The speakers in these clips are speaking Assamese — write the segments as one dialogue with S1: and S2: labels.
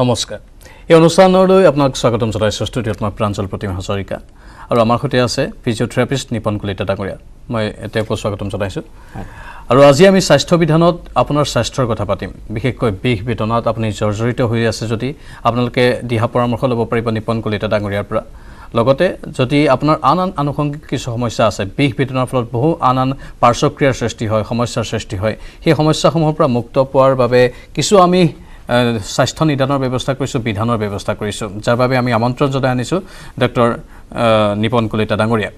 S1: নমস্কাৰ এই অনুষ্ঠানলৈ আপোনাক স্বাগতম জনাইছোঁ ষ্টুডিঅ'ত মই প্ৰাঞ্জল প্ৰতিমা হাজৰিকা আৰু আমাৰ সৈতে আছে ফিজিঅথেৰাপিষ্ট নিপন কলিতা ডাঙৰীয়া মই তেওঁক স্বাগতম জনাইছোঁ আৰু আজি আমি স্বাস্থ্য বিধানত আপোনাৰ স্বাস্থ্যৰ কথা পাতিম বিশেষকৈ বিষ বেদনাত আপুনি জৰ্জৰিত হৈ আছে যদি আপোনালোকে দিহা পৰামৰ্শ ল'ব পাৰিব নিপন কলিতা ডাঙৰীয়াৰ পৰা লগতে যদি আপোনাৰ আন আনুষংগিক কিছু সমস্যা আছে বিষ বেদনাৰ ফলত বহু আন পাৰ্শ্বক্ৰিয়াৰ সৃষ্টি হয় সমস্যাৰ সৃষ্টি হয় সেই সমস্যাসমূহৰ পৰা মুক্ত পোৱাৰ বাবে কিছু আমি স্বাস্থ্য নিদানৰ ব্যৱস্থা কৰিছোঁ বিধানৰ ব্যৱস্থা কৰিছোঁ যাৰ বাবে আমি আমন্ত্ৰণ জনাই আনিছোঁ ডক্টৰ নিপন কলিতা ডাঙৰীয়া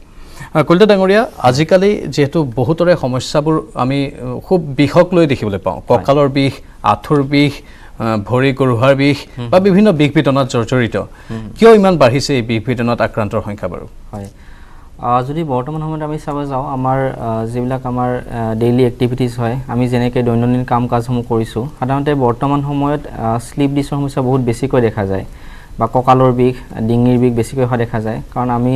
S1: কলিতা ডাঙৰীয়া আজিকালি যেহেতু বহুতৰে সমস্যাবোৰ আমি খুব বিষক লৈ দেখিবলৈ পাওঁ কঁকালৰ বিষ আঁঠুৰ বিষ ভৰি গৰুহাৰ বিষ বা বিভিন্ন বিষ বেদনাত জৰ্জৰিত কিয় ইমান বাঢ়িছে এই বিষ বেদনাত আক্ৰান্তৰ সংখ্যা বাৰু
S2: হয় যদি বৰ্তমান সময়ত আমি চাব যাওঁ আমাৰ যিবিলাক আমাৰ ডেইলি এক্টিভিটিজ হয় আমি যেনেকৈ দৈনন্দিন কাম কাজসমূহ কৰিছোঁ সাধাৰণতে বৰ্তমান সময়ত স্লিপ ডিছৰ সমস্যা বহুত বেছিকৈ দেখা যায় বা কঁকালৰ বিষ ডিঙিৰ বিষ বেছিকৈ হোৱা দেখা যায় কাৰণ আমি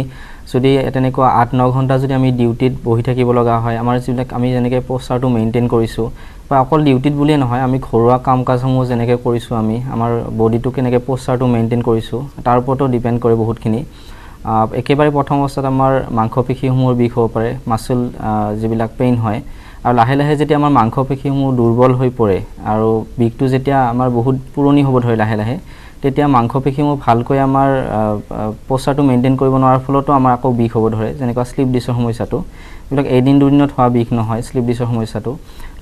S2: যদি তেনেকুৱা 8-9 ঘণ্টা যদি আমি ডিউটিত বহি থাকিব লগা হয় আমাৰ যিবিলাক আমি যেনেকৈ প'ষ্টাৰটো মেইনটেইন কৰিছোঁ বা অকল ডিউটিত বুলিয়ে নহয় আমি ঘৰুৱা কাম কাজসমূহ যেনেকৈ কৰিছোঁ আমি আমাৰ বডিটো কেনেকৈ প'ষ্টাৰটো মেইনটেইন কৰিছোঁ তাৰ ওপৰতো ডিপেণ্ড কৰে বহুতখিনি একেবাৰে প্ৰথম অৱস্থাত আমাৰ মাংসপেশীসমূহৰ বিষ হ'ব পাৰে মাছল যিবিলাক পেইন হয় আৰু লাহে লাহে যেতিয়া আমাৰ মাংসপেশীসমূহ দুৰ্বল হৈ পৰে আৰু বিষটো যেতিয়া আমাৰ বহুত পুৰণি হ'ব ধৰে লাহে লাহে তেতিয়া মাংসপেশীসমূহ ভালকৈ আমাৰ প'ষ্টাৰটো মেইনটেইন কৰিব নোৱাৰাৰ ফলতো আমাৰ আকৌ বিষ হ'ব ধৰে যেনেকুৱা শ্লিপ ডিছৰ সমস্যাটো এইবিলাক এদিন দুদিনত হোৱা বিষ নহয় শ্লিপ ডিছৰ সমস্যাটো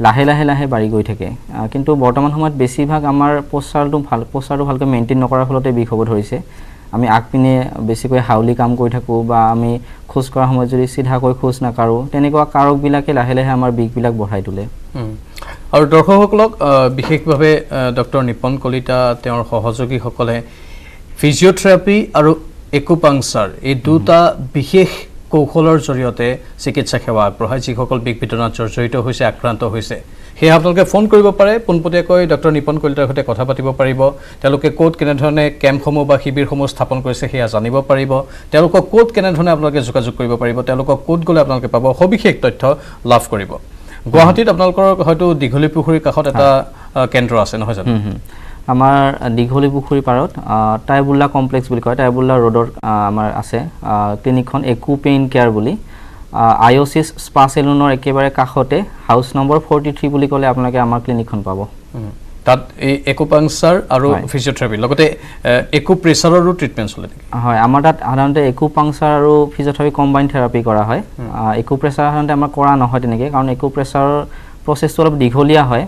S2: লাহে লাহে বাঢ়ি গৈ থাকে কিন্তু বৰ্তমান সময়ত বেছিভাগ আমাৰ প'ষ্টাৰটো ভালকৈ মেইনটেইন নকৰাৰ ফলতে বিষ হ'ব ধৰিছে আমি আগপিনে বেছিকৈ হাউলি কাম কৰি থাকোঁ বা আমি খোজ কৰাৰ সময়ত যদি চিধাকৈ খোজ নাকাৰোঁ তেনেকুৱা কাৰকবিলাকে লাহে লাহে আমাৰ বিষবিলাক বঢ়াই তোলে
S1: আৰু দৰ্শকসকলক বিশেষভাৱে ডক্টৰ নিপন কলিতা তেওঁৰ সহযোগীসকলে ফিজিঅথেৰাপি আৰু একুপাংচাৰ এই দুটা বিশেষ কৌশলৰ জৰিয়তে চিকিৎসা সেৱা আগবঢ়ায় যিসকল বিষ বেদনাত জৰ্জৰিত হৈছে আক্ৰান্ত হৈছে সেয়ে আপোনালোকে ফোন কৰিব পাৰে পোনপটীয়াকৈ ডক্টৰ নিপন কলিতাৰ সৈতে কথা পাতিব পাৰিব তেওঁলোকে ক'ত কেনেধৰণে কেম্পসমূহ বা শিবিৰসমূহ স্থাপন কৰিছে সেয়া জানিব পাৰিব তেওঁলোকক ক'ত কেনেধৰণে আপোনালোকে যোগাযোগ কৰিব পাৰিব তেওঁলোকক ক'ত গ'লে আপোনালোকে পাব সবিশেষ তথ্য লাভ কৰিব গুৱাহাটীত আপোনালোকৰ হয়তো দীঘলী পুখুৰীৰ কাষত এটা কেন্দ্ৰ আছে নহয় জানো
S2: আমাৰ দীঘলী পুখুৰী পাৰত টাইবুল্লা কমপ্লেক্স বুলি কয় টাইবুল্লা ৰোডৰ আমাৰ আছে ক্লিনিকখন একু পেইন কেয়াৰ বুলি আইঅ'চিছ স্পা চেলুনৰ একেবাৰে কাষতে হাউচ নম্বৰ 43 বুলি ক'লে আপোনালোকে আমাৰ ক্লিনিকখন পাব
S1: তাত এই একুপাংচাৰ আৰু ফিজিঅথেৰাপি লগতে একুপ্ৰেছাৰৰো ট্ৰিটমেণ্ট চলে
S2: হয় আমাৰ তাত সাধাৰণতে একুপাংচাৰ আৰু ফিজিঅথেৰাপি কম্বাইন থেৰাপি কৰা হয় একুপ্ৰেছাৰ সাধাৰণতে আমাৰ কৰা নহয় তেনেকৈ কাৰণ একুপ্ৰেছাৰৰ প্ৰচেছটো অলপ দীঘলীয়া হয়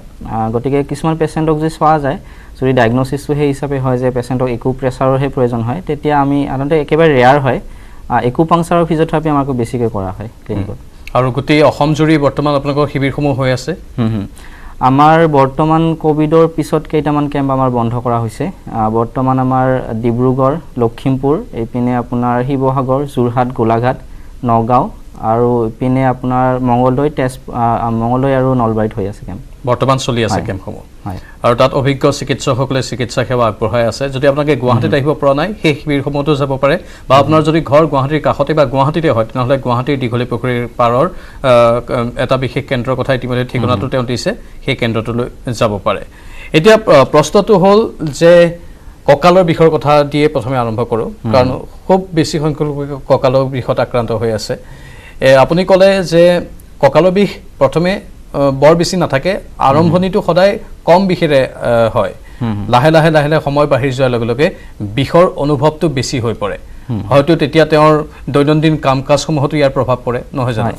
S2: গতিকে কিছুমান পেচেণ্টক যদি চোৱা যায় যদি ডায়েগনচিছটো সেই হিচাপে হয় যে পেচেণ্টক একুপ্ৰেছাৰৰহে প্ৰয়োজন হয় তেতিয়া আমি সাধাৰণতে একেবাৰে ৰেয়াৰ হয় একুপাংচাৰ আৰু ফিজিঅথেৰাপি আমাক বেছিকৈ কৰা হয় ক্লিনিকত
S1: আৰু গোটেই অসম জুৰি বৰ্তমান আপোনালোকৰ শিবিৰসমূহ হৈ আছে
S2: আমাৰ বৰ্তমান কোভিডৰ পিছত কেইটামান কেম্প আমাৰ বন্ধ কৰা হৈছে বৰ্তমান আমাৰ ডিব্ৰুগড় লখিমপুৰ এইপিনে আপোনাৰ শিৱসাগৰ যোৰহাট গোলাঘাট নগাঁও আৰু ইপিনে আপোনাৰ মঙলদৈ আৰু নলবাৰীত হৈ আছে কেম্প
S1: বৰ্তমান চলি আছে কেম্পসমূহ আৰু তাত অভিজ্ঞ চিকিৎসকসকলে চিকিৎসা সেৱা আগবঢ়াই আছে যদি আপোনালোকে গুৱাহাটীত আহিব পৰা নাই সেই শিবিৰসমূহতো যাব পাৰে বা আপোনাৰ যদি ঘৰ গুৱাহাটীৰ কাষতে বা গুৱাহাটীতে হয় তেনেহ'লে গুৱাহাটীৰ দীঘলী পুখুৰীৰ পাৰৰ এটা বিশেষ কেন্দ্ৰৰ কথা ইতিমধ্যে ঠিকনাটো তেওঁ দিছে সেই কেন্দ্ৰটোলৈ যাব পাৰে এতিয়া প্ৰশ্নটো হ'ল যে কঁকালৰ বিষৰ কথা দিয়ে প্ৰথমে আৰম্ভ কৰোঁ কাৰণ খুব বেছি সংখ্যক কঁকালৰ বিষত আক্ৰান্ত হৈ আছে আপুনি ক'লে যে কঁকালৰ বিষ প্ৰথমে বৰ বেছি নাথাকে আৰম্ভণিটো সদায় কম বিষেৰে হয় লাহে লাহে সময় বাঢ়ি যোৱাৰ লগে লগে বিষৰ অনুভৱটো বেছি হৈ পৰে হয়তো তেতিয়া তেওঁৰ দৈনন্দিন কাম কাজসমূহতো ইয়াৰ প্ৰভাৱ পৰে নহয় জানো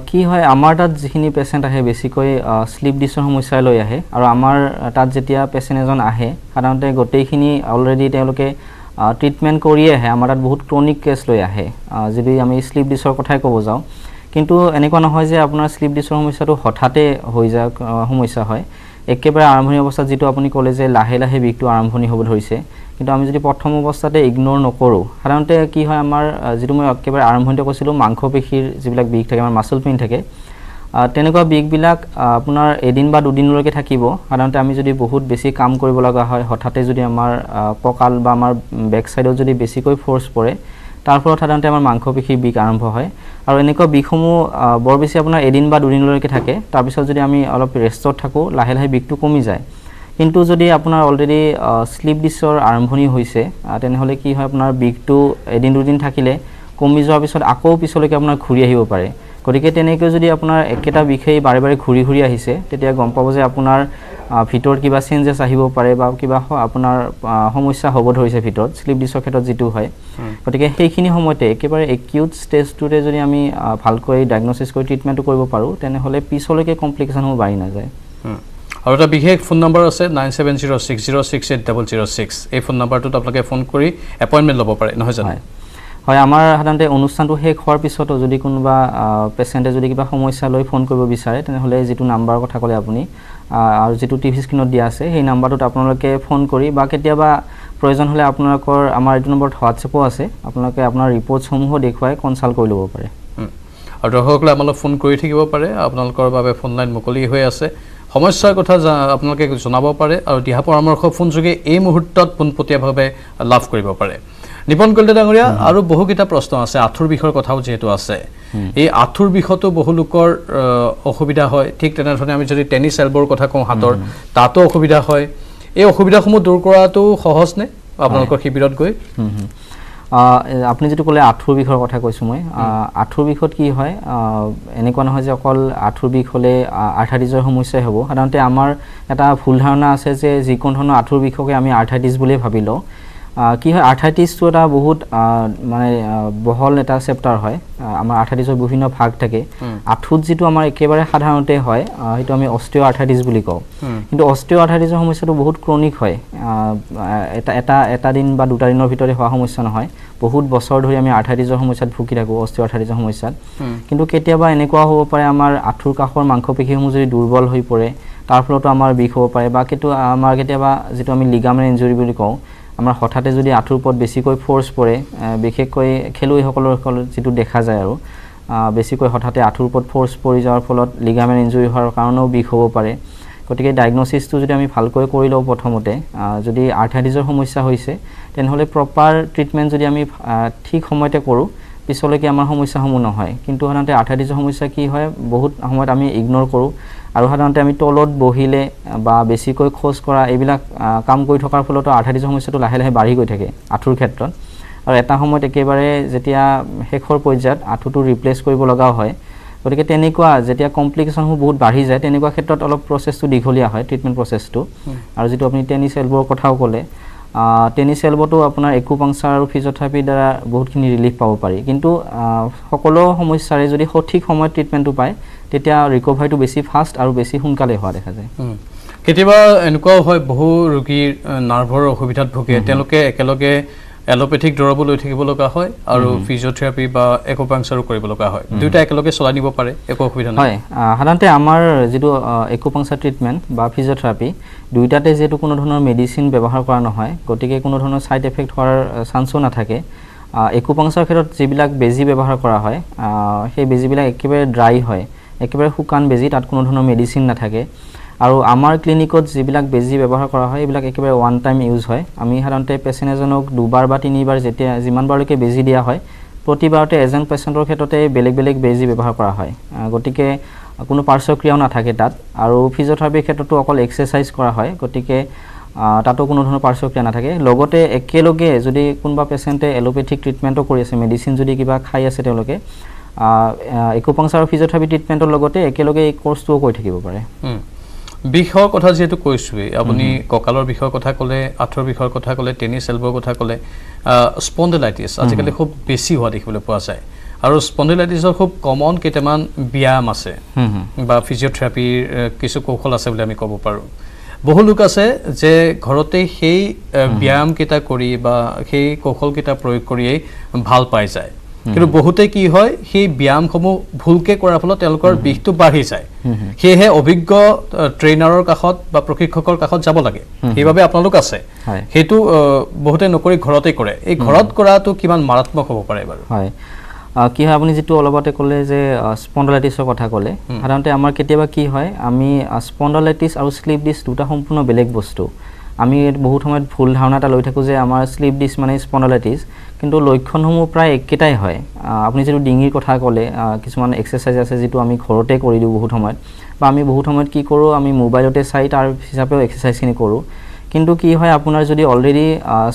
S2: কি হয় আমাৰ তাত যিখিনি পেচেণ্ট আহে বেছিকৈ শ্লিপ ডিছৰ সমস্যা লৈ আহে আৰু আমাৰ তাত যেতিয়া পেচেণ্ট এজন আহে সাধাৰণতে গোটেইখিনি অলৰেডি তেওঁলোকে ট্ৰিটমেণ্ট কৰিয়ে আহে আমাৰ তাত বহুত ক্ৰনিক কেছ লৈ আহে যদি আমি শ্লিপ ডিছৰ কথাই ক'ব যাওঁ কিন্তু এনেকুৱা নহয় যে আপোনাৰ শ্লিপ ডিছৰ সমস্যাটো হঠাতে হৈ যায় সমস্যা হয় একেবাৰে আৰম্ভণি অৱস্থাত যিটো আপুনি ক'লে যে লাহে লাহে বিষটো আৰম্ভণি হ'ব ধৰিছে কিন্তু আমি যদি প্ৰথম অৱস্থাতে ইগনোৰ নকৰোঁ সাধাৰণতে কি হয় আমাৰ যিটো মই একেবাৰে আৰম্ভণিতে কৈছিলোঁ মাংসপেশীৰ যিবিলাক বিষ থাকে আমাৰ মাছল পেইন থাকে তেনেকুৱা বিষবিলাক আপোনাৰ এদিন বা দুদিনলৈকে থাকিব সাধাৰণতে আমি যদি বহুত বেছি কাম কৰিব লগা হয় হঠাতে যদি আমাৰ কঁকাল বা আমাৰ বেক চাইডত যদি বেছিকৈ ফ'ৰ্চ পৰে তাৰ ফলত সাধাৰণতে আমাৰ মাংসপেশীৰ বিষ আৰম্ভ হয় আৰু এনেকুৱা বিষসমূহ বৰ বেছি আপোনাৰ এদিন বা দুদিনলৈকে থাকে তাৰপিছত যদি আমি অলপ ৰেষ্টত থাকোঁ লাহে লাহে বিষটো কমি যায় কিন্তু যদি আপোনাৰ অলৰেডি স্লিপ ডিছৰ আৰম্ভণি হৈছে তেনেহ'লে কি হয় আপোনাৰ বিষটো এদিন দুদিন থাকিলে কমি যোৱাৰ পিছত আকৌ পিছলৈকে আপোনাৰ ঘূৰি আহিব পাৰে গতিকে তেনেকৈ যদি আপোনাৰ একেটা বিষেই বাৰে বাৰে ঘূৰি ঘূৰি আহিছে তেতিয়া গম পাব যে আপোনাৰ ভিতৰত কিবা চেঞ্জেছ আহিব পাৰে বা কিবা আপোনাৰ সমস্যা হ'ব ধৰিছে ভিতৰত স্লিপ ডিছৰ ক্ষেত্ৰত যিটো হয় গতিকে সেইখিনি সময়তে একেবাৰে একিউট ষ্টেজটোতে যদি আমি ভালকৈ ডায়েগন'চিছ কৰি ট্ৰিটমেণ্টটো কৰিব পাৰোঁ তেনেহ'লে পিছলৈকে কমপ্লিকেশ্যনসমূহ বাঢ়ি নাযায়
S1: আৰু এটা বিশেষ ফোন নম্বৰ আছে 9706068006 এই ফোন নম্বৰটোত আপোনালোকে ফোন কৰি এপইণ্টমেণ্ট ল'ব পাৰে নহয় জানো
S2: হয় আমাৰ সাধাৰণতে অনুষ্ঠানটো শেষ হোৱাৰ পিছতো যদি কোনোবা পেচেণ্টে যদি কিবা সমস্যা লৈ ফোন কৰিব বিচাৰে তেনেহ'লে যিটো নাম্বাৰৰ কথা ক'লে আপুনি আৰু যিটো টিভি স্ক্ৰীণত দিয়া আছে সেই নাম্বাৰটোত আপোনালোকে ফোন কৰি বা কেতিয়াবা প্ৰয়োজন হ'লে আপোনালোকৰ আমাৰ এইটো নম্বৰত হোৱাটছএপো আছে আপোনালোকে আপোনাৰ ৰিপৰ্টছসমূহো দেখুৱাই কনচাল্ট কৰি ল'ব পাৰে
S1: আৰু দৰ্শকসকলে আমালৈ ফোন কৰি থাকিব পাৰে আপোনালোকৰ বাবে ফোন লাইন মুকলি হৈ আছে সমস্যাৰ কথা আপোনালোকে জনাব পাৰে আৰু দিহা পৰামৰ্শ ফোনযোগে এই মুহূৰ্তত পোনপটীয়াভাৱে লাভ কৰিব পাৰে নিপন কলিতা ডাঙৰীয়া আৰু বহুকেইটা প্ৰশ্ন আছে আঁঠুৰ বিষৰ কথাও যিহেতু আছে এই আঁঠুৰ বিষতো বহু লোকৰ অসুবিধা হয় ঠিক তেনেধৰণে আমি যদি টেনিছ এলবৰ কথা কওঁ হাতৰ তাতো অসুবিধা হয় এই অসুবিধাসমূহ দূৰ কৰাটো সহজ নে আপোনালোকৰ শিবিৰত গৈ
S2: আপুনি যেটো ক'লে আঁঠুৰ বিষৰ কথা কৈছোঁ মই আঁঠুৰ বিষত কি হয় এনেকুৱা নহয় যে অকল আঁঠুৰ বিষ হ'লে আৰ্থ্ৰাইটিছৰ সমস্যাই হ'ব সাধাৰণতে আমাৰ এটা ভুল ধাৰণা আছে যে যিকোনো ধৰণৰ আঁঠুৰ বিষকে আমি আৰ্থ্ৰাইটিছ বুলিয়ে ভাবি লওঁ কি হয় আৰ্থ্ৰাইটিছটো এটা বহুত মানে বহল এটা চেপ্টাৰ হয় আমাৰ আৰ্থ্ৰাইটিছৰ বিভিন্ন ভাগ থাকে আঁঠুত যিটো আমাৰ একেবাৰে সাধাৰণতে হয় সেইটো আমি অস্টিঅ' আৰ্থ্ৰাইটিছ বুলি কওঁ কিন্তু অস্টিঅ' আৰ্থ্ৰাইটিছৰ সমস্যাটো বহুত ক্ৰনিক হয় এটা দিন বা দুটা দিনৰ ভিতৰতে হোৱা সমস্যা নহয় বহুত বছৰ ধৰি আমি আৰ্থ্ৰাইটিছৰ সমস্যাত ভুগি থাকোঁ অস্টিঅ' আৰ্থ্ৰাইটিছৰ সমস্যাত কিন্তু কেতিয়াবা এনেকুৱা হ'ব পাৰে আমাৰ আঁঠুৰ কাষৰ মাংসপেশীসমূহ যদি দুৰ্বল হৈ পৰে তাৰ ফলতো আমাৰ বিষ হ'ব পাৰে বা আমাৰ কেতিয়াবা যিটো আমি লিগামেণ্ট ইনজুৰি বুলি কওঁ আমাৰ হঠাতে যদি আঁঠুৰ ওপৰত বেছিকৈ ফ'ৰ্চ পৰে বিশেষকৈ খেলুৱৈসকলৰ যিটো দেখা যায় আৰু বেছিকৈ হঠাতে আঁঠুৰ ওপৰত ফ'ৰ্চ পৰি যোৱাৰ ফলত লিগামেণ্ট ইনজুৰি হোৱাৰ কাৰণেও বিষ হ'ব পাৰে গতিকে ডায়েগন'চিছটো যদি আমি ভালকৈ কৰি লওঁ প্ৰথমতে যদি আৰ্থ্ৰাইটিছৰ সমস্যা হৈছে তেনেহ'লে প্ৰপাৰ ট্ৰিটমেণ্ট যদি আমি ঠিক সময়তে কৰোঁ পিছলৈকে আমাৰ সমস্যাসমূহ নহয় কিন্তু সাধাৰণতে আৰ্থ্ৰাইটিছৰ সমস্যা কি হয় বহুত সময়ত আমি ইগন'ৰ কৰোঁ আৰু সাধাৰণতে আমি তলত বহিলে বা বেছিকৈ খোজ কৰা এইবিলাক কাম কৰি থকাৰ ফলতো আৰ্থ্ৰাইটিছৰ সমস্যাটো লাহে লাহে বাঢ়ি গৈ থাকে আঁঠুৰ ক্ষেত্ৰত আৰু এটা সময়ত একেবাৰে যেতিয়া শেষৰ পৰ্যায়ত আঁঠুটো ৰিপ্লেচ কৰিব লগাও হয় গতিকে তেনেকুৱা যেতিয়া কমপ্লিকেশ্যনসমূহ বহুত বাঢ়ি যায় তেনেকুৱা ক্ষেত্ৰত অলপ প্ৰচেছটো দীঘলীয়া হয় ট্ৰিটমেণ্ট প্ৰচেছটো আৰু যিটো আপুনি টেনিছ এলবৰ কথাও ক'লে টেনিছ এলবটো আপোনাৰ একুপাংচাৰ আৰু ফিজিঅ'থেৰাপিৰ দ্বাৰা বহুতখিনি ৰিলিফ পাব পাৰি কিন্তু সকলো সমস্যাৰে যদি সঠিক সময়ত ট্ৰিটমেণ্টটো পায় তেতিয়া ৰিকভাৰীটো বেছি ফাষ্ট আৰু বেছি সোনকালে হোৱা দেখা যায়
S1: কেতিয়াবা এনেকুৱাও হয় বহু ৰোগীৰ নাৰ্ভৰ অসুবিধাত ভুগে তেওঁলোকে একেলগে এলোপেথিক দৰৱো লৈ থাকিব লগা হয় আৰু ফিজিঅ'থেৰাপি বা একুপাংচাৰো কৰিব লগা হয় দুয়োটা একেলগে চলাই নিব পাৰে একো অসুবিধা নাই
S2: হয় সাধাৰণতে আমাৰ যিটো একুপাংচাৰ ট্ৰিটমেণ্ট বা ফিজিঅ'থেৰাপি দুয়োটাতে যিহেতু কোনো ধৰণৰ মেডিচিন ব্যৱহাৰ কৰা নহয় গতিকে কোনো ধৰণৰ ছাইড এফেক্ট হোৱাৰ চান্সো নাথাকে একুপাংচাৰ ক্ষেত্ৰত যিবিলাক বেজী ব্যৱহাৰ কৰা হয় সেই বেজীবিলাক একেবাৰে ড্ৰাই হয় একেবাৰে শুকান বেজী তাত কোনো ধৰণৰ মেডিচিন নাথাকে আৰু আমাৰ ক্লিনিকত যিবিলাক বেজী ব্যৱহাৰ কৰা হয় এইবিলাক একেবাৰে ওৱান টাইম ইউজ হয় আমি সাধাৰণতে পেচেণ্ট এজনক দুবাৰ বা তিনিবাৰ যেতিয়া যিমানবাৰলৈকে বেজী দিয়া হয় প্ৰতিবাৰতে এজন পেচেণ্টৰ ক্ষেত্ৰতে বেলেগ বেলেগ বেজী ব্যৱহাৰ কৰা হয় গতিকে কোনো পাৰ্শ্বক্ৰিয়াও নাথাকে তাত আৰু ফিজিঅ'থেৰাপিৰ ক্ষেত্ৰতো অকল এক্সাৰচাইজ কৰা হয় গতিকে তাতো কোনো ধৰণৰ পাৰ্শ্বক্ৰিয়া নাথাকে লগতে একেলগে যদি কোনোবা পেচেণ্টে এলোপেথিক ট্ৰিটমেণ্টো কৰি আছে মেডিচিন যদি কিবা খাই আছে তেওঁলোকে একুপাংচাৰ আৰু ফিজিঅ'থেৰাপি ট্ৰিটমেণ্টৰ লগতে একেলগে এই কোৰ্চটোও কৰি থাকিব পাৰে
S1: বিষৰ কথা যেহেতু কৈছোৱেই আপুনি কঁকালৰ বিষৰ কথা ক'লে আঁঠুৰ বিষৰ কথা ক'লে টেনিছ এলবৰ কথা ক'লে স্পণ্ডিলাইটিছ আজিকালি খুব বেছি হোৱা দেখিবলৈ পোৱা যায় আৰু স্পণ্ডিলাইটিছৰ খুব কমন কেইটামান ব্যায়াম আছে বা ফিজিঅ'থেৰাপিৰ কিছু কৌশল আছে বুলি আমি ক'ব পাৰোঁ বহু লোক আছে যে ঘৰতে সেই ব্যায়ামকেইটা কৰি বা সেই কৌশলকেইটা প্ৰয়োগ কৰিয়েই ভাল পাই যায় কিন্তু বহুতে কি হয় সেই ব্যায়ামসমূহ ভুলকে কৰাৰ ফলত তেওঁলোকৰ বিষটো বাঢ়ি যায় সেয়েহে অভিজ্ঞ ট্ৰেইনাৰৰ কাষত বা প্ৰশিক্ষকৰ কাষত যাব লাগে সেইবাবে আপোনালোক আছে সেইটো বহুতে নকৰি ঘৰতে কৰে এই ঘৰত কৰাটো কিমান মাৰাত্মক হ'ব পাৰে বাৰু
S2: হয় কি হয় আপুনি যিটো অলপতে ক'লে যে স্পণ্ডিলাইটিছৰ কথা ক'লে সাধাৰণতে আমাৰ কেতিয়াবা কি হয় আমি স্পণ্ডিলাইটিছ আৰু স্লিপ ডিছ দুটা সম্পূৰ্ণ বেলেগ বস্তু আমি বহুত সময়ত ভুল ধাৰণা এটা লৈ থাকোঁ যে আমাৰ শ্লিপ ডিছ মানে স্পণ্ডাইলাইটিছ, কিন্তু লক্ষণসমূহ প্ৰায় একেটাই হয়। আপুনি যিটো ডিঙিৰ কথা ক'লে, কিছুমান এক্সাৰচাইজ আছে যিটো আমি ঘৰতে কৰি দিওঁ বহুত সময়ত, বা আমি বহুত সময়ত কি কৰোঁ, আমি মোবাইলতে চাই তাৰ হিচাপেও এক্সাৰচাইজখিনি কৰোঁ। কিন্তু কি হয়, আপোনাৰ যদি অলৰেডি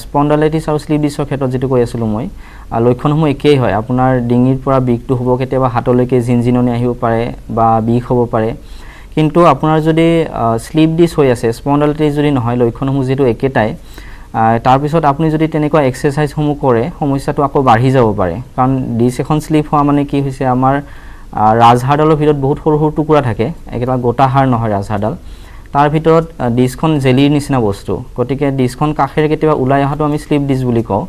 S2: স্পণ্ডাইলাইটিছ আৰু শ্লিপ ডিছৰ ক্ষেত্ৰত যিটো কৈ আছিলোঁ মই, লক্ষণসমূহ একেই হয়। আপোনাৰ ডিঙিৰ পৰা বিষটো হ'ব, কেতিয়াবা হাতলৈকে জিনজিননি আহিব পাৰে বা বিষ হ'ব পাৰে। কিন্তু আপোনাৰ যদি শ্লিপ ডিছ হৈ আছে, স্পণ্ডাইলাইটিছ যদি নহয়, লক্ষণসমূহ যিটো একেটাই, তাৰপিছত আপুনি যদি তেনেকুৱা এক্সাৰচাইজসমূহ কৰে, সমস্যাটো আকৌ বাঢ়ি যাব পাৰে। কাৰণ ডিছ এখন শ্লিপ হোৱা মানে কি হৈছে, আমাৰ ৰাজহাড়ডালৰ ভিতৰত বহুত সৰু সৰু টুকুৰা থাকে, একেটা গোটা হাড় নহয় ৰাজহাড়ডাল। তাৰ ভিতৰত ডিছখন জেলিৰ নিচিনা বস্তু, গতিকে ডিছখন কাষেৰে কেতিয়াবা ওলাই অহাটো আমি শ্লিপ ডিছ বুলি কওঁ।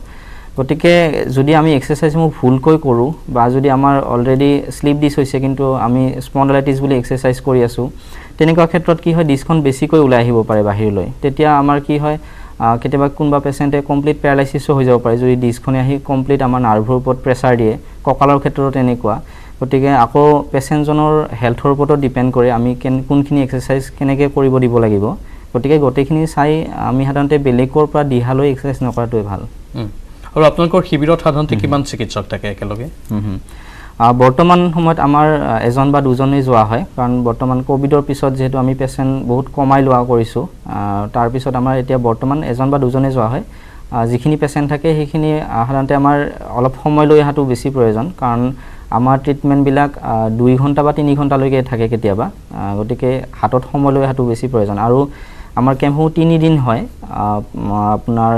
S2: গতিকে যদি আমি এক্সাৰচাইজসমূহ ভুলকৈ কৰোঁ, বা যদি আমাৰ অলৰেডি শ্লিপ ডিছ হৈছে কিন্তু আমি স্পণ্ডাইলাইটিছ বুলি এক্সাৰচাইজ কৰি আছোঁ, তেনেকুৱা ক্ষেত্ৰত কি হয়, ডিছখন বেছিকৈ ওলাই আহিব পাৰে বাহিৰলৈ। তেতিয়া আমাৰ কি হয়, কেতিয়াবা কোনোবা পেচেণ্টে কমপ্লিট পেৰালাইচিছো হৈ যাব পাৰে যদি ডিছখনে আহি কমপ্লিট আমাৰ নাৰ্ভৰ ওপৰত প্ৰেছাৰ দিয়ে। কঁকালৰ ক্ষেত্ৰতো তেনেকুৱা। গতিকে আকৌ পেচেণ্টজনৰ হেল্থৰ ওপৰতো ডিপেণ্ড কৰে আমি কোনখিনি এক্সাৰচাইজ কেনেকৈ কৰিব দিব লাগিব। গতিকে গোটেইখিনি চাই আমি সাধাৰণতে বেলেগৰ পৰা দিহালৈ এক্সাৰচাইজ নকৰাটোৱে ভাল।
S1: আৰু আপোনালোকৰ শিবিৰত সাধাৰণতে কিমান চিকিৎসক থাকে একেলগে?
S2: বৰ্তমান সময়ত আমাৰ এজন বা দুজনেই যোৱা হয়, কাৰণ বৰ্তমান ক'ভিডৰ পিছত যিহেতু আমি পেচেণ্ট বহুত কমাই লোৱা কৰিছোঁ, তাৰপিছত আমাৰ এতিয়া বৰ্তমান এজন বা দুজনেই যোৱা হয়। যিখিনি পেচেণ্ট থাকে সেইখিনি সাধাৰণতে আমাৰ অলপ সময় লৈ অহাটো বেছি প্ৰয়োজন, কাৰণ আমাৰ ট্ৰিটমেণ্টবিলাক 2 ঘণ্টা বা 3 ঘণ্টালৈকে থাকে কেতিয়াবা। গতিকে হাতত সময় লৈ অহাটো বেছি প্ৰয়োজন। আৰু আমাৰ কেম্পসমূহ 3 দিন হয়। আপোনাৰ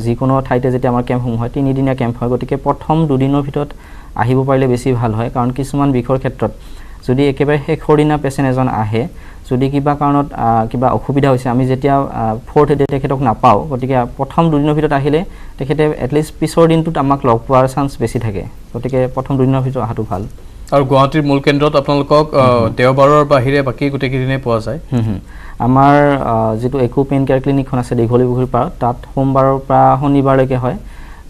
S2: যিকোনো ঠাইতে যেতিয়া আমাৰ কেম্পসমূহ হয় 3 দিনীয়া কেম্প হয়। গতিকে প্ৰথম 2 দিনৰ ভিতৰত আহিব পাৰিলে বেছি ভাল হয়, কাৰণ কিছুমান বিষৰ ক্ষেত্ৰত যদি একেবাৰে শেষৰ দিনা পেচেণ্ট এজন আহে, যদি কিবা কাৰণত কিবা অসুবিধা হৈছে, আমি যেতিয়া 4th ডে তেখেতক নাপাওঁ, গতিকে প্ৰথম 2 দিনৰ ভিতৰত আহিলে তেখেতে এটলিষ্ট পিছৰ দিনটোত আমাক লগ পোৱাৰ চান্স বেছি থাকে। গতিকে প্ৰথম 2 দিনৰ ভিতৰত অহাটো ভাল।
S1: আৰু গুৱাহাটীৰ মূল কেন্দ্ৰত আপোনালোকক দেওবাৰৰ বাহিৰে বাকী গোটেইকেইদিনে পোৱা যায়?
S2: আমাৰ যিটো একো পেইন কেয়াৰ ক্লিনিকখন আছে দীঘলীপুখুৰীৰ পাৰত, তাত সোমবাৰৰ পৰা শনিবাৰলৈকে হয়।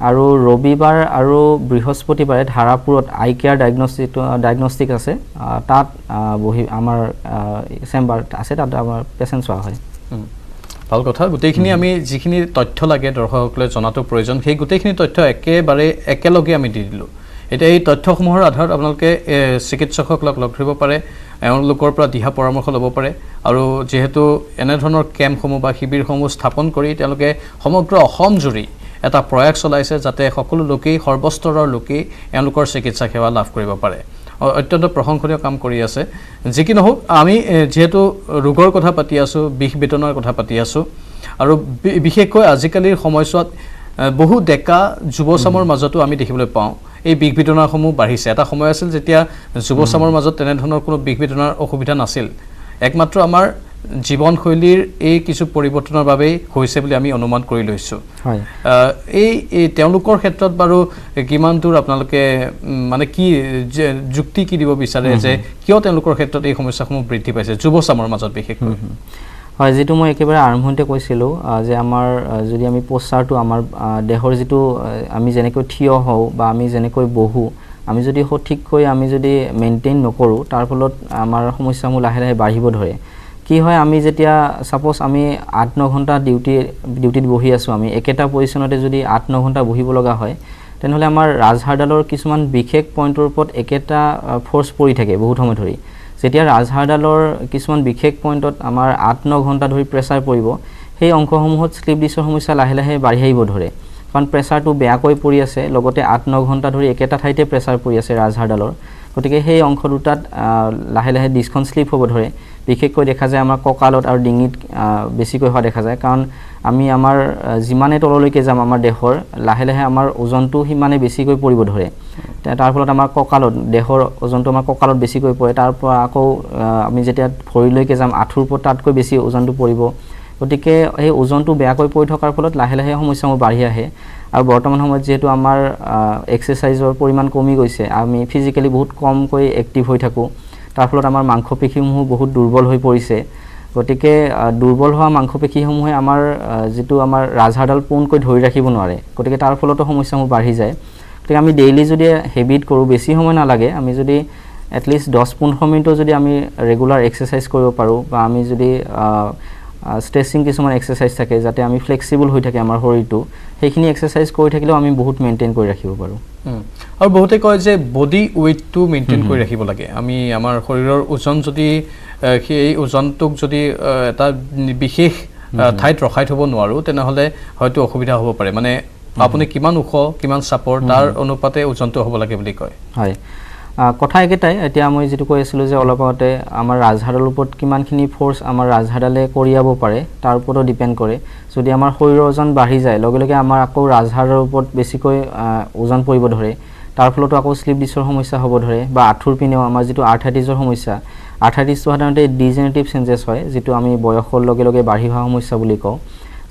S2: আৰু ৰবিবাৰ আৰু বৃহস্পতিবাৰে ধাৰাপুৰত আই কেয়াৰ ডায়েগনষ্টিক আছে, তাত বহি আমাৰ চেম্বাৰ আছে, তাত আমাৰ পেচেণ্ট চোৱা হয়।
S1: ভাল কথা। গোটেইখিনি আমি যিখিনি তথ্য লাগে দৰ্শকসকলে জনাটো প্ৰয়োজন, সেই গোটেইখিনি তথ্য একেবাৰে একেলগে আমি দি দিলোঁ। এতিয়া এই তথ্যসমূহৰ আধাৰত আপোনালোকে চিকিৎসকসকলক লগ ধৰিব পাৰে, এওঁলোকৰ পৰা দিহা পৰামৰ্শ ল'ব পাৰে। আৰু যিহেতু এনেধৰণৰ কেম্পসমূহ বা শিবিৰসমূহ স্থাপন কৰি তেওঁলোকে সমগ্ৰ অসম জুৰি এটা প্ৰয়াস চলাইছে, যাতে সকলো লোকেই, সৰ্বস্তৰৰ লোকেই এওঁলোকৰ চিকিৎসা সেৱা লাভ কৰিব পাৰে। অত্যন্ত প্ৰশংসনীয় কাম কৰি আছে। যি কি নহওক, আমি যিহেতু ৰোগৰ কথা পাতি আছোঁ, বিষ বেদনাৰ কথা পাতি আছোঁ, আৰু বিশেষকৈ আজিকালিৰ সময়ছোৱাত বহু ডেকা যুৱচামৰ মাজতো আমি দেখিবলৈ পাওঁ এই বিষ বেদনাসমূহ বাঢ়িছে। এটা সময় আছিল যেতিয়া যুৱচামৰ মাজত তেনেধৰণৰ কোনো বিষ বেদনাৰ অসুবিধা নাছিল। একমাত্ৰ আমাৰ জীৱনশৈলীৰ এই কিছু পৰিৱৰ্তনৰ বাবেই হৈছে বুলি আমি অনুমান কৰি লৈছোঁ। এই তেওঁলোকৰ ক্ষেত্ৰত বাৰু কিমান দূৰ আপোনালোকে মানে কি যুক্তি কি দিব বিচাৰে যে কিয় তেওঁলোকৰ ক্ষেত্ৰত এই সমস্যাসমূহ বৃদ্ধি পাইছে, যুৱচামৰ মাজত বিশেষকৈ?
S2: হয়, যিটো মই একেবাৰে আৰম্ভণিতে কৈছিলোঁ যে আমাৰ যদি আমি পশ্চাৰটো, আমাৰ দেহৰ যিটো আমি যেনেকৈ থিয় হওঁ বা আমি যেনেকৈ বহোঁ, আমি যদি সঠিককৈ আমি যদি মেইনটেইন নকৰোঁ, তাৰ ফলত আমাৰ সমস্যাসমূহ লাহে লাহে বাঢ়িব ধৰে। কি হয়, আমি যেতিয়া ছাপ'জ আমি 8-9 ঘণ্টা ডিউটিত বহি আছোঁ, আমি একেটা পজিশ্যনতে যদি 8-9 ঘণ্টা বহিব লগা হয়, তেনেহ'লে আমাৰ ৰাজহাড়ডালৰ কিছুমান বিশেষ পইণ্টৰ ওপৰত একেটা ফ'ৰ্চ পৰি থাকে বহুত সময় ধৰি। যেতিয়া ৰাজহাড়ডালৰ কিছুমান বিশেষ পইণ্টত আমাৰ 8-9 ঘণ্টা ধৰি প্ৰেছাৰ পৰিব, সেই অংশসমূহত শ্লিপ ডিছৰ সমস্যা লাহে লাহে বাঢ়ি আহিব ধৰে। কাৰণ প্ৰেছাৰটো বেয়াকৈ পৰি আছে, লগতে 8-9 ঘণ্টা ধৰি একেটা ঠাইতে প্ৰেছাৰ পৰি আছে ৰাজহাড়ডালৰ। গতিকে সেই অংশ দুটাত লাহে লাহে ডিছখন শ্লিপ হ'ব ধৰে। বিশেষকৈ দেখা যায় আমাৰ কঁকালত আৰু ডিঙিত বেছিকৈ হোৱা দেখা যায়, কাৰণ আমি আমাৰ যিমানে তললৈকে যাম আমাৰ দেহৰ, লাহে লাহে আমাৰ ওজনটো সিমানে বেছিকৈ পৰিব ধৰে। তাৰ ফলত আমাৰ কঁকালত, দেহৰ ওজনটো আমাৰ কঁকালত বেছিকৈ পৰে। তাৰ পৰা আকৌ আমি যেতিয়া ভৰিলৈকে যাম, আঁঠুৰ ওপৰত তাতকৈ বেছি ওজনটো পৰিব। গতিকে সেই ওজনটো বেয়াকৈ পৰি থকাৰ ফলত লাহে লাহে সমস্যাবোৰ বাঢ়ি আহে। আৰু বৰ্তমান সময়ত যিহেতু আমাৰ এক্সাৰচাইজৰ পৰিমাণ কমি গৈছে, আমি ফিজিকেলি বহুত কমকৈ এক্টিভ হৈ থাকোঁ, তাৰ ফলত আমাৰ মাংসপেশীসমূহ বহুত দুৰ্বল হৈ পৰিছে। গতিকে দুৰ্বল হোৱা মাংসপেশীসমূহে আমাৰ যিটো আমাৰ ৰাজহাড়ডাল পোনকৈ ধৰি ৰাখিব নোৱাৰে। গতিকে তাৰ ফলতো সমস্যাসমূহ বাঢ়ি যায়। গতিকে আমি ডেইলি যদি হেবিট কৰোঁ, বেছি সময় নালাগে, আমি যদি এটলিষ্ট 10-15 মিনিটো যদি আমি ৰেগুলাৰ এক্সাৰচাইজ কৰিব পাৰোঁ, বা আমি যদি ষ্ট্ৰেচিং কিছুমান এক্সাৰচাইজ থাকে যাতে আমি ফ্লেক্সিবল হৈ থাকে আমাৰ শৰীৰটো সেইখিনি এক্সাৰচাইজ কৰি থাকিলেও আমি বহুত মেইনটেইন কৰি ৰাখিব পাৰোঁ
S1: আৰু বহুতে কয় যে বডি ওয়েটটো মেইনটেইন কৰি ৰাখিব লাগে আমি আমাৰ শৰীৰৰ ওজন যদি সেই ওজনটোক যদি এটা বিশেষ ঠাইত ৰখাই থব নোৱাৰো তেনেহলে হয়তো অসুবিধা হ'ব পাৰে মানে আপুনি কিমান ওখ কিমান চাপৰ তাৰ অনুপাতে ওজনটো হ'ব লাগে বুলি কয়
S2: হয় কথা একেটাই এতিয়া মই যেটো কৈ আছিলোঁ যে অলপ আগতে আমাৰ ৰাজহাড়ৰ ওপৰত কিমানখিনি ফ'ৰ্চ আমাৰ ৰাজহাড়ালে কৰিয়াব পাৰে তাৰ ওপৰত ডিপেন্ড কৰে যদি আমাৰ শৰীৰৰ ওজন বাঢ়ি যায় লগে লগে আমাৰ আকৌ ৰাজহাড়ৰ ওপৰত বেছিকৈ ওজন পৰিব ধৰে তাৰ ফলতো আকৌ স্লিপ ডিছৰ সমস্যা হ'ব ধৰে বা আঁঠুৰ পিনেও আমাৰ যেটো আৰ্থ্ৰাইটিছৰ সমস্যা আৰ্থ্ৰাইটিছটো সাধাৰণতে ডিজেনাৰেটিভ চেঞ্জেছ হয় যেটো আমি বয়সৰ লগে লগে বাঢ়ি হোৱা সমস্যা বুলি কওঁ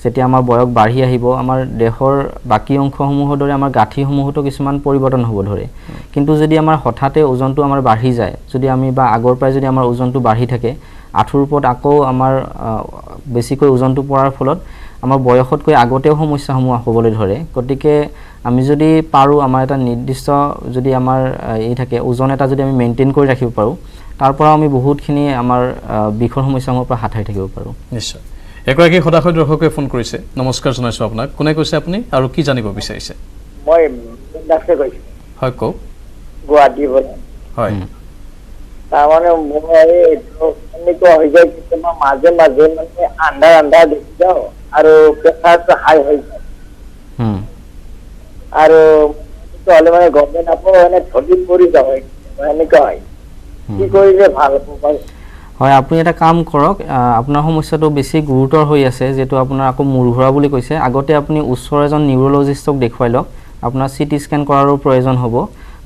S2: যেতিয়া আমাৰ বয়স বাঢ়ি আহিব আমাৰ দেহৰ বাকি অংশসমূহৰ দৰে আমাৰ গাঁঠিসমূহতো কিছুমান পৰিৱৰ্তন হ'ব ধৰে কিন্তু যদি আমাৰ হঠাতে ওজনটো আমাৰ বাঢ়ি যায় যদি আমি বা আগৰ পৰাই যদি আমাৰ ওজনটো বাঢ়ি থাকে আঁঠুৰ ওপৰত আকৌ আমাৰ বেছিকৈ ওজনটো পৰাৰ ফলত আমাৰ বয়সতকৈ আগতেও সমস্যাসমূহ হ'বলৈ ধৰে গতিকে আমি যদি পাৰো আমাৰ এটা নিৰ্দিষ্ট যদি আমাৰ এই থাকে ওজন এটা যদি আমি মেইনটেইন কৰি ৰাখিব পাৰো তাৰ পৰা আমি বহুতখিনি আমাৰ বিখৰ সমস্যাসমূহৰ পৰা হাত সাৰি থাকিব পাৰো
S1: নিশ্চয় একৰাকি সদায় দৰ্শকে ফোন কৰিছে নমস্কাৰ জনাইছো আপোনাক কোনে কৈছে আপুনি আৰু কি জানিব বিচাৰিছে
S3: মই ডাক্তৰ কৈছো
S1: হয় কওক
S3: গুৱাহাটী পৰা
S1: হয়
S3: তাৰমানে মই এইটো এনেকুৱা হৈ যায় কেতিয়াবা মাজে মাজে মানে আন্ধাৰ দেখি যাওঁ আৰু প্ৰেছাৰটো হাই হৈ যায় আৰু হ'লে মানে গমে নাপাওঁ মানে ধৰি পৰি যাব এনেকুৱা হয় কি কৰিলে ভাল হ'ব
S2: হয় আপুনি এটা কাম কৰক আপোনাৰ সমস্যাটো বেছি গুৰুতৰ হৈ আছে যেটো আপোনাৰ আকৌ মূৰ ঘোৰা বুলি কৈছে আগতে আপুনি ওচৰৰ এজন নিউৰলজিষ্টক দেখুৱাই লওক আপোনাৰ সিটি স্ক্যান কৰাৰো প্ৰয়োজন হ'ব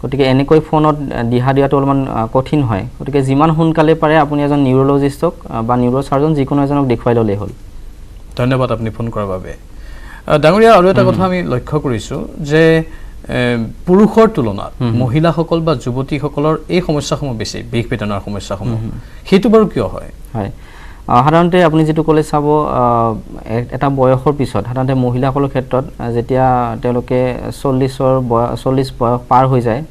S2: গতিকে এনেকৈ ফোনত দিহা দিয়াটো অলপমান কঠিন হয় গতিকে যিমান সোনকালে পাৰে আপুনি এজন নিউৰলজিষ্টক বা নিউৰোচাৰ্জন যিকোনো এজনক দেখুৱাই ল'লেই হ'ল
S1: ধন্যবাদ আপুনি ফোন কৰাৰ বাবে ডাঙৰীয়া আৰু এটা কথা আমি লক্ষ্য কৰিছো যে পুৰুষৰ তুলনাত মহিলাসকল বা যুৱতীসকলৰ এই সমস্যাসমূহ বেছি বিষ বেদনাৰ সমস্যাসমূহ হেতু বাৰু কিয় হয়
S2: হয় সাধাৰণতে আপুনি যেটো ক'লে চাব এটা বয়সৰ পিছত সাধাৰণতে মহিলাসকলৰ ক্ষেত্ৰত যেতিয়া তেওঁলোকে 40 বয়স পাৰ হৈ যায়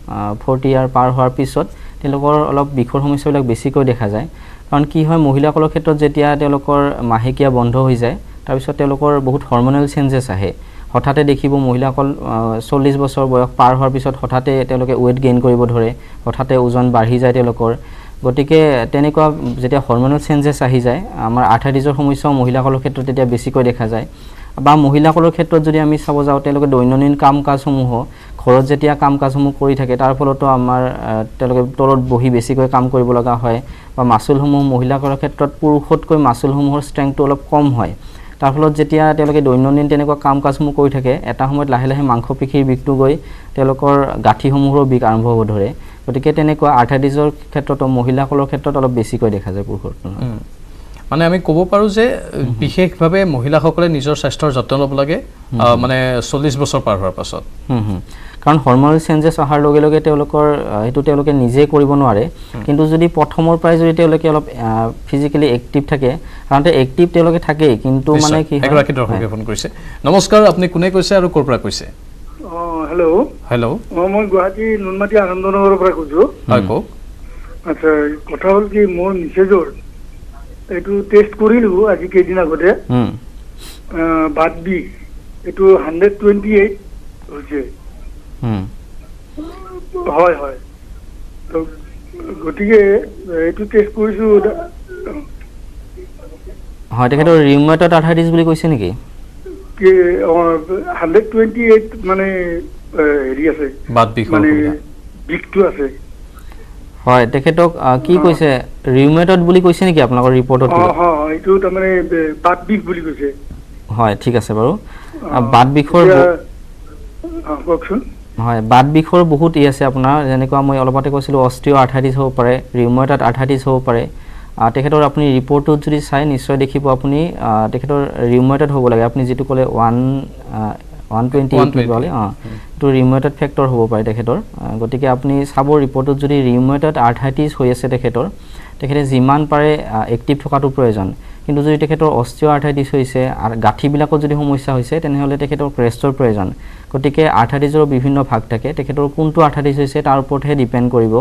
S2: 40 ইয়াৰ পাৰ হোৱাৰ পিছত তেওঁলোকৰ অলপ বিষৰ সমস্যাবিলাক বেছিকৈ দেখা যায় কাৰণ কি হয় মহিলাসকলৰ ক্ষেত্ৰত যেতিয়া তেওঁলোকৰ মাহেকীয়া বন্ধ হৈ যায় তাৰ পিছত তেওঁলোকৰ বহুত হৰমোনাল চেঞ্জেছ আহে হঠাতে দেখিব মহিলাসকল 40 বছৰ বয়স পাৰ হোৱাৰ পিছত হঠাতে তেওঁলোকে ওয়েট গেইন কৰিব ধৰে হঠাতে ওজন বাঢ়ি যায় তেওঁলোকৰ গতিকে তেনেকুৱা যেতিয়া হৰমোনাল চেঞ্জেছ আহি যায় আমাৰ আৰ্থ্ৰাইটিছৰ সমস্যা মহিলাসকলৰ ক্ষেত্ৰত তেতিয়া বেছিকৈ দেখা যায় বা মহিলাসকলৰ ক্ষেত্ৰত যদি আমি চাব যাওঁ তেওঁলোকে দৈনন্দিন কাম কাজসমূহ ঘৰত যেতিয়া কাম কাজসমূহ কৰি থাকে তাৰ ফলতো আমাৰ তেওঁলোকে তলত বহি বেছিকৈ কাম কৰিব লগা হয় বা মাসুলসমূহ মহিলাসকলৰ ক্ষেত্ৰত পুৰুষতকৈ মাসুলসমূহৰ ষ্ট্ৰেংথটো অলপ কম হয় তাৰ ফলত যেতিয়া তেওঁলোকে দৈনন্দিন তেনেকুৱা কাম কাজসমূহ কৰি থাকে এটা সময়ত লাহে লাহে মাংসপেশীৰ বিষটো গৈ তেওঁলোকৰ গাঁঠিসমূহৰ বিষ আৰম্ভ হ'ব ধৰে গতিকে তেনেকুৱা আৰ্থ্ৰাইটিছৰ ক্ষেত্ৰত মহিলাসকলৰ ক্ষেত্ৰত অলপ বেছিকৈ দেখা যায় পুৰুষৰ তুলনাত
S1: মানে আমি ক'ব পাৰো যে বিশেষভাৱে মহিলাসকলে নিজৰ স্বাস্থ্যৰ যত্ন ল'ব লাগে মানে 40 বছৰ পাৰ হোৱাৰ পাছত
S2: কাৰণ হৰমোনাল চেঞ্জেছ অহাৰ লগে লগে তেওঁলোকৰ হেতু তেওঁলোকে নিজে কৰিব নোৱাৰে কিন্তু যদি প্ৰথমৰ পৰাই যদি তেওঁলোকে অলপ ফিজিক্যালি এক্টিভ থাকে কাৰণতে এক্টিভ তেওঁলোকে থাকে কিন্তু মানে কি হয়
S1: একৰাকি দৰ্শকে ফোন কৰিছে নমস্কাৰ আপুনি কোনে কৈছে আৰু ক'ৰ পৰা কৈছে
S4: হেল্ল' মই গুৱাহাটী নুনমাটি আনন্দনগৰৰ পৰা কৈছো
S1: হয় কওক
S4: আচ্ছা কথা হ'ল কি মোৰ মিছেজৰ এইটো টেষ্ট কৰিলো আজি কেইদিন আগতে বাদ বিষ এইটো 128 হৈছে হয় হয় তো গতিকে এইটো টেষ্ট কৰিছো
S2: হয় তেখেতৰ ৰিউমেটয়েড আৰ্থ্ৰাইটিছ বুলি কৈছে নেকি
S4: কি 128 মানে হেৰি আছে
S1: বাদ বিষ
S4: মানে বিষটো আছে
S2: হয় তেখেতক কি কৈছে ৰিউমেটয়েড বুলি কৈছে নেকি আপোনালোকৰ ৰিপৰ্টত
S4: এইটো তাৰমানে বাদ বিষ বুলি কৈছে
S2: হয় ঠিক আছে বাৰু বাদ বিষৰ
S4: কওকচোন
S2: হয় বাদ বিষৰ বহুত আছে আপোনাৰ যেনেকুৱা মই অলপতে কৈছিলোঁ অস্টিও আৰ্থ্ৰাইটিছ হ'ব পাৰে ৰিউমেটয়েড আৰ্থ্ৰাইটিছ হ'ব পাৰে তেখেতৰ আপুনি ৰিপৰ্টটোত যদি চাই নিশ্চয় দেখিব আপুনি তেখেতৰ ৰিউমেটয়েড হ'ব লাগে আপুনি যেটো ক'লে 128 বুলি তো ৰিউমেটয়েড ফেক্টৰ হ'ব পাৰে তেখেতৰ গতিকে আপুনি চাব ৰিপৰ্টত যদি ৰিউমেটয়েড আৰ্থ্ৰাইটিছ হৈ আছে তেখেতে যিমান পাৰে এক্টিভ থকাটো প্ৰয়োজন কিন্তু যদি তেখেতৰ অস্টিও আৰ্থ্ৰাইটিছ হৈছে আৰু গাঁঠিবিলাকত যদি সমস্যা হৈছে তেনেহ'লে তেখেতৰ ৰেষ্টৰ প্ৰয়োজন গতিকে আৰ্থ্ৰাইটিছৰ বিভিন্ন ভাগ থাকে তেখেতৰ কোনটো আৰ্থ্ৰাইটিছ হৈছে তাৰ ওপৰতহে ডিপেণ্ড কৰিব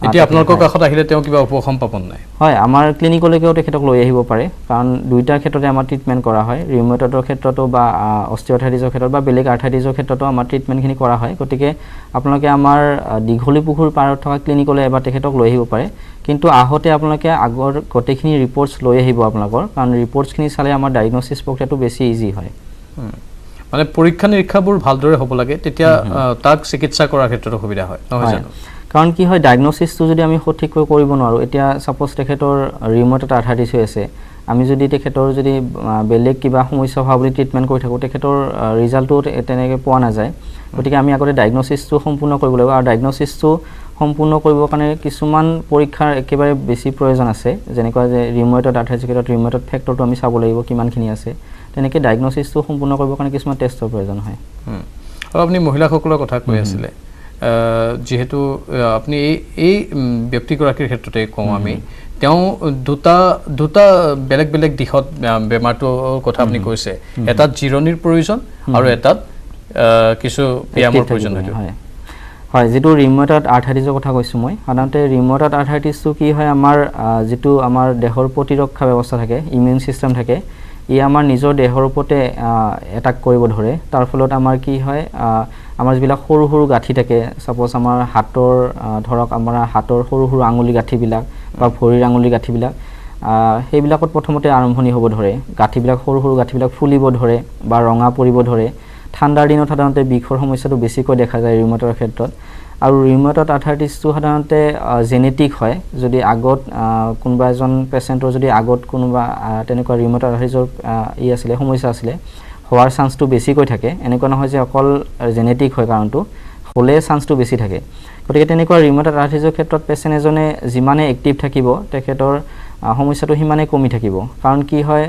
S1: এতিয়া আপোনালোকৰ কাষত আহিলে তেওঁ কিবা উপশম পাবন নাই
S2: হয় আমাৰ ক্লিনিকলৈকেও তেখেতক লৈ আহিব পাৰে কাৰণ দুইটা ক্ষেত্ৰতে আমাৰ ট্ৰিটমেণ্ট কৰা হয় ৰিউমেটয়ডৰ ক্ষেত্ৰতো বা অস্টিঅআৰ্থ্ৰাইটিছৰ ক্ষেত্ৰত বা বেলেগ আৰ্থ্ৰাইটিছৰ ক্ষেত্ৰতো আমাৰ ট্ৰিটমেণ্টখিনি কৰা হয় গতিকে আপোনালোকে আমাৰ দীঘলী পুখুৰীৰ পাৰত থকা ক্লিনিকলৈ এবাৰ তেখেতক লৈ আহিব পাৰে কিন্তু আহতে আপোনালোকে আগৰ গোটেইখিনি ৰিপৰ্টছ লৈ আহিব আপোনালোকৰ কাৰণ ৰিপৰ্টছখিনি চালে আমাৰ ডায়েগনচিছ প্ৰক্ৰিয়াটো বেছি ইজি হয়
S1: মানে পৰীক্ষা নিৰীক্ষাবোৰ ভালদৰে হ'ব লাগে তেতিয়া তাক চিকিৎসা কৰাৰ ক্ষেত্ৰত সুবিধা হয় নহয় জানো
S2: কাৰণ কি হয় ডায়েগনচিছটো যদি আমি সঠিককৈ কৰিব নোৱাৰো এতিয়া সাপোজ তেখেতৰ ৰিউমেটয়েড আৰ্থ্ৰাইটিছ হৈ আছে আমি যদি তেখেতৰ যদি বেলেগ কিবা সমস্যা হোৱা বুলি ট্ৰিটমেণ্ট কৰি থাকো তেখেতৰ ৰিজাল্টটো তেনেকৈ পোৱা নাযায় গতিকে আমি আগতে ডায়েগনচিছটো সম্পূৰ্ণ কৰিব লাগিব আৰু ডায়েগনচিছটো সম্পূৰ্ণ কৰিবৰ কাৰণে কিছুমান পৰীক্ষাৰ একেবাৰে বেছি প্ৰয়োজন আছে যেনেকুৱা যে ৰিউমেটয়েড আৰ্থ্ৰাইটিছৰ ক্ষেত্ৰত ৰিউমেটয়েড ফেক্টৰটো আমি চাব লাগিব কিমানখিনি আছে তেনেকৈ ডায়েগনচিছটো সম্পূৰ্ণ কৰিবৰ কাৰণে কিছুমান টেষ্টৰ প্ৰয়োজন হয়
S1: আৰু আপুনি মহিলাসকলৰ কথা কৈ আছিলে যেহেতু আপনি এই ব্যক্তিগৰাকীৰ ক্ষেত্ৰতে কওঁ আমি তেওঁ দুটা বেলেগ বেলেগ দিশত বেমাৰটোৰ কথা আপুনি কৈছে এটাত জিৰণিৰ প্ৰয়োজন আৰু এটাত কিছু ব্যায়ামৰ প্ৰয়োজন হয়
S2: হয় যেটো ৰিউমেটয়েড আৰ্থ্ৰাইটিছৰ কথা কৈছো মই সাধাৰণতে ৰিউমেটয়েড আৰ্থ্ৰাইটিছটো কি হয় আমাৰ যেটো আমাৰ দেহৰ প্ৰতিৰক্ষা ব্যৱস্থা থাকে ইমিউন সিস্টেম থাকে ই আমাৰ নিজৰ দেহৰ ওপৰতে এটাক কৰিব ধৰে তাৰ ফলত আমাৰ কি হয় আমাৰ যিবিলাক সৰু সৰু গাঁঠি থাকে সাপোজ আমাৰ হাতৰ ধৰক আমাৰ হাতৰ সৰু সৰু আঙুলি গাঁঠিবিলাক বা ভৰিৰ আঙুলি গাঁঠিবিলাক সেইবিলাকত প্ৰথমতে আৰম্ভণি হ'ব ধৰে গাঁঠিবিলাক সৰু সৰু গাঁঠিবিলাক ফুলিব ধৰে বা ৰঙা পৰিব ধৰে ঠাণ্ডাৰ দিনত সাধাৰণতে বিষৰ সমস্যাটো বেছিকৈ দেখা যায় ৰিউমেটয়ৰ ক্ষেত্ৰত আৰু ৰিউমেটয়েড আৰ্থ্ৰাইটিছটো সাধাৰণতে জেনেটিক হয় যদি আগত কোনোবা এজন পেশেন্টৰ যদি আগত কোনোবা তেনেকুৱা ৰিউমেটয়েড আৰ্থ্ৰাইটিছৰ আছিলে সমস্যা আছিলে হোৱাৰ চান্সটো বেছিকৈ থাকে এনেকুৱা নহয় যে অকল জেনেটিক হয় কাৰণটো হলে চান্সটো বেছি থাকে গতিকে তেনেকুৱা ৰিউমেটয়েড আৰ্থ্ৰাইটিছৰ ক্ষেত্ৰত পেশেন্ট এজনে যিমানে এক্টিভ থাকিব তেখেতৰ সমস্যাটো হিমানে কমি থাকিব কাৰণ কি হয়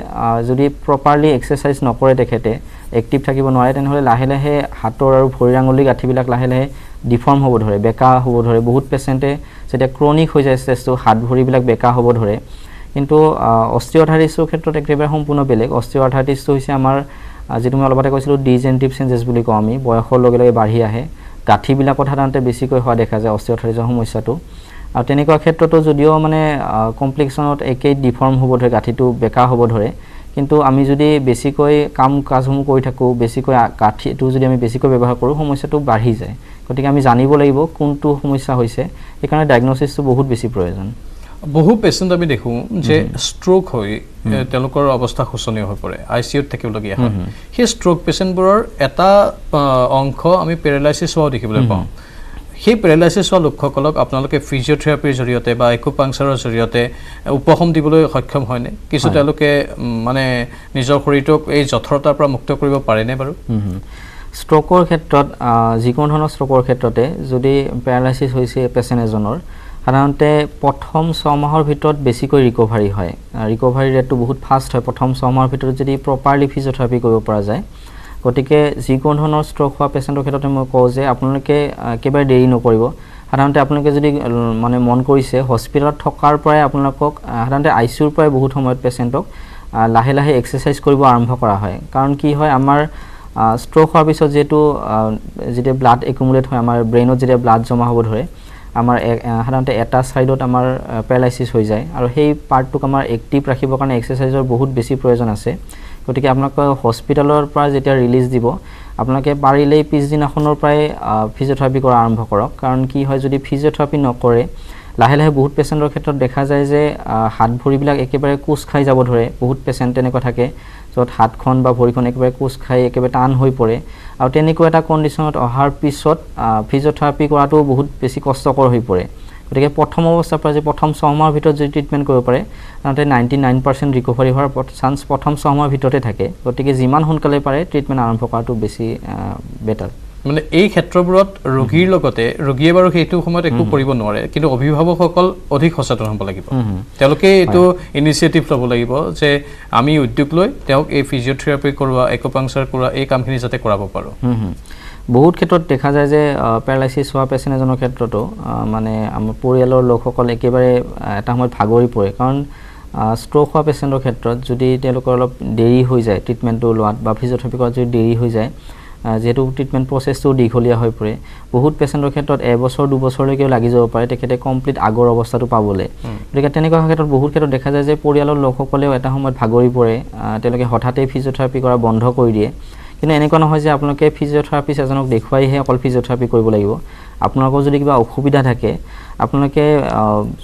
S2: যদি প্ৰপাৰলি এক্সাৰসাইজ নকৰে তেখেতে এক্টিভ থাকিব নোৱাৰে তেনেহলে লাহে লাহে হাতৰ আৰু ভৰিৰ আঙুলি গাঁঠিবিলাক লাহে লাহে ডিফৰ্ম হ'ব ধৰে বেকা হ'ব ধৰে বহুত পেশেন্টে যেতিয়া ক্ৰনিক হৈ যায় ষ্টেজটো হাত ভৰিবিলাক বেকা হ'ব ধৰে কিন্তু অস্টিঅআৰ্থ্ৰাইটিছৰ ক্ষেত্ৰত একেবাৰে সম্পূৰ্ণ বেলেগ অস্টিঅআৰ্থ্ৰাইটিছটো হৈছে আমাৰ যেটো মই অলপতে কৈছিলো ডিজেনেৰেটিভ চেঞ্জেছ বুলি কওঁ আমি বয়সৰ লগে লগে বাঢ়ি আহে গাঁঠিবিলাকত সাধাৰণতে বেছিকৈ হোৱা দেখা যায় অস্টিঅআৰ্থ্ৰাইটিছৰ সমস্যাটো আৰু তেনেকুৱা ক্ষেত্ৰতো যদিও মানে কমপ্লেক্সনত একেই ডিফৰ্ম হ'ব ধৰে গাঁঠিটো বেকা হ'ব ধৰে কিন্তু আমি যদি বেছিকৈ কাম কাজসমূহ কৰি থাকো বেছিকৈ গাঁঠিটো যদি আমি বেছিকৈ ব্যৱহাৰ কৰো সমস্যাটো বাঢ়ি যায় গতিকে আমি জানিব লাগিব কোনটো সমস্যা হৈছে এইকাৰণে ডায়েগনচিছটো বহুত বেছি প্ৰয়োজন
S1: বহু পেশেন্ট আমি দেখো যে ষ্ট্ৰোক হৈ তেওঁলোকৰ অৱস্থা শোচনীয় হৈ পৰে আইসিইউত থাকিবলগীয়া হয় সেই ষ্ট্ৰোক পেশেন্টবোৰৰ এটা অংশ আমি পেৰালাইসিছ হোৱা দেখিবলৈ পাওঁ সেই পেৰালাইসিছ হোৱা লোকসকলক আপোনালোকে ফিজিঅথেৰাপিৰ জৰিয়তে বা একুপাংচাৰৰ জৰিয়তে উপশম দিবলৈ সক্ষম হয়নে কিছু তেওঁলোকে মানে নিজৰ শৰীৰটোক এই জঠৰতাৰ পৰা মুক্ত কৰিব পাৰেনে বাৰু
S2: ষ্ট্ৰোকৰ ক্ষেত্ৰত যিকোনো ধৰণৰ ষ্ট্ৰোকৰ ক্ষেত্ৰতে যদি পেৰালাইসিছ হৈছে পেশেন্ট এজনৰ সাধাৰণতে প্ৰথম 6 মাহৰ ভিতৰত বেছিকৈ ৰিকভাৰী হয় ৰিকভাৰী ৰেটটো বহুত ফাষ্ট হয় প্ৰথম 6 মাহৰ ভিতৰত যদি প্ৰপাৰলি ফিজিঅথেৰাপি কৰিব পৰা যায় গতিকে যিকোনো ধৰণৰ ষ্ট্ৰোক হোৱা পেশেন্টৰ ক্ষেত্ৰতে মই কওঁ যে আপোনালোকে একেবাৰে দেৰি নকৰিব সাধাৰণতে আপোনালোকে যদি মানে মন কৰিছে হস্পিটেলত থকাৰ পৰাই আপোনালোকক সাধাৰণতে আইসিইউৰ পৰাই বহুত সময়ত পেশেন্টক লাহে লাহে এক্সাৰসাইজ কৰিব আৰম্ভ কৰা হয় কাৰণ কি হয় আমাৰ ষ্ট্ৰোক হোৱাৰ পিছত যেটো যেতিয়া ব্লাড একুমুলেট হয় আমাৰ ব্ৰেইনত যেতিয়া ব্লাড জমা হ'ব ধৰে আমাৰ সাধাৰণতে এটা সাইডত আমাৰ পেৰালাইসিছ হৈ যায় আৰু সেই পাৰ্টটোক আমাৰ এক্টিভ ৰাখিবৰ কাৰণে এক্সাৰসাইজৰ বহুত বেছি প্ৰয়োজন আছে গতিকে আপোনাক হস্পিটেলৰ পৰা যেতিয়া ৰিলিজ দিব আপোনাকে পাৰিলে পিছদিনাখনৰ পৰাই ফিজিঅথেৰাপি কৰা আৰম্ভ কৰক কাৰণ কি হয় যদি ফিজিঅথেৰাপি নকৰে লাহে লাহে বহুত পেশেন্টৰ ক্ষেত্ৰত দেখা যায় যে হাত ভৰিবিলাক একেবাৰে কোচ খাই যাব ধৰে বহুত পেশেন্ট তেনেকুৱা থাকে য'ত হাতখন বা ভৰিখন একেবাৰে কোচ খাই একেবাৰে টান হৈ পৰে আৰু তেনেকুৱা এটা কণ্ডিশ্যনত অহাৰ পিছত ফিজিঅথেৰাপি কৰাটো বহুত বেছি কষ্টকৰ হৈ পৰে গতিকে প্ৰথম অৱস্থাৰ পৰা যে প্ৰথম 6 মাহৰ ভিতৰত যদি ট্ৰিটমেন্ট কৰিব পাৰে তাতে 99% ৰিকভাৰী হোৱাৰ চান্স প্ৰথম 6 মাহৰ ভিতৰতে থাকে গতিকে যিমান সোনকালে পাৰে ট্ৰিটমেন্ট আৰম্ভ কৰাটো বেছি বেটাৰ
S1: মানে এই ক্ষেত্ৰবোৰত ৰোগীৰ লগতে ৰোগীয়ে বাৰু সেইটো সময়ত একো কৰিব নোৱাৰে কিন্তু অভিভাৱকসকল অধিক সচেতন হ'ব লাগিব তেওঁলোকে এইটো ইনিচিয়েটিভ ল'ব লাগিব যে আমি উদ্যোগ লৈ তেওঁক এই ফিজিঅথেৰাপি কৰোৱা একুপাংচাৰ কৰোৱা এই কামখিনি যাতে কৰাব পাৰো
S2: বহুত ক্ষেত্ৰত দেখা যায় যে পেৰালাইসিছ হোৱা পেশেন্ট এজনৰ ক্ষেত্ৰতো মানে আমাৰ পৰিয়ালৰ লোকসকল একেবাৰে এটা সময়ত ভাগৰি পৰে কাৰণ ষ্ট্ৰোক হোৱা পেশেন্টৰ ক্ষেত্ৰত যদি তেওঁলোকৰ অলপ দেৰি হৈ যায় ট্ৰিটমেন্টটো লোৱাত বা ফিজিঅথেৰাপি কৰাত যদি দেৰি হৈ যায় যিহেতু ট্ৰিটমেণ্ট প্ৰচেছটো দীঘলীয়া হৈ পৰে বহুত পেচেণ্টৰ ক্ষেত্ৰত এবছৰ 2 বছৰলৈকেও লাগি যাব পাৰে তেখেতে কমপ্লিট আগৰ অৱস্থাটো পাবলৈ গতিকে তেনেকুৱা ক্ষেত্ৰত বহুত ক্ষেত্ৰত দেখা যায় যে পৰিয়ালৰ লোকসকলেও এটা সময়ত ভাগৰি পৰে তেওঁলোকে হঠাতে ফিজিঅ'থেৰাপি কৰা বন্ধ কৰি দিয়ে কিন্তু এনেকুৱা নহয় যে আপোনালোকে ফিজিঅ'থেৰাপিষ্ট এজনক দেখুৱাইহে অকল ফিজিঅ'থেৰাপি কৰিব লাগিব আপোনালোকৰ যদি কিবা অসুবিধা থাকে আপোনালোকে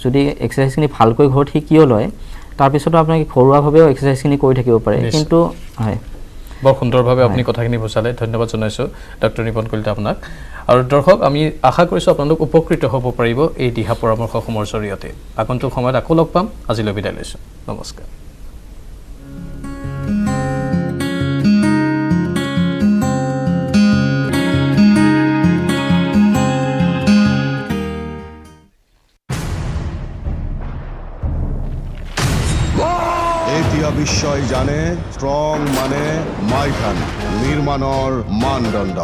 S2: যদি এক্সাৰচাইজখিনি ভালকৈ ঘৰত শিকিও লয় তাৰপিছতো আপোনালোকে ঘৰুৱাভাৱেও এক্সাৰচাইজখিনি কৰি থাকিব পাৰে কিন্তু হয়
S1: বৰ সুন্দৰভাৱে আপুনি কথাখিনি বুজালে ধন্যবাদ জনাইছোঁ ডক্টৰ নিপন কলিতা আপোনাক আৰু দৰ্শক আমি আশা কৰিছোঁ আপোনালোক উপকৃত হ'ব পাৰিব এই দিহা পৰামৰ্শসমূহৰ জৰিয়তে আগন্তুক সময়ত আকৌ লগ পাম আজিলৈ বিদায় লৈছোঁ নমস্কাৰ
S5: এতিয়া বিশ্বই জানে ষ্ট্ৰং মানে মাইথান নিৰ্মাণৰ মানদণ্ড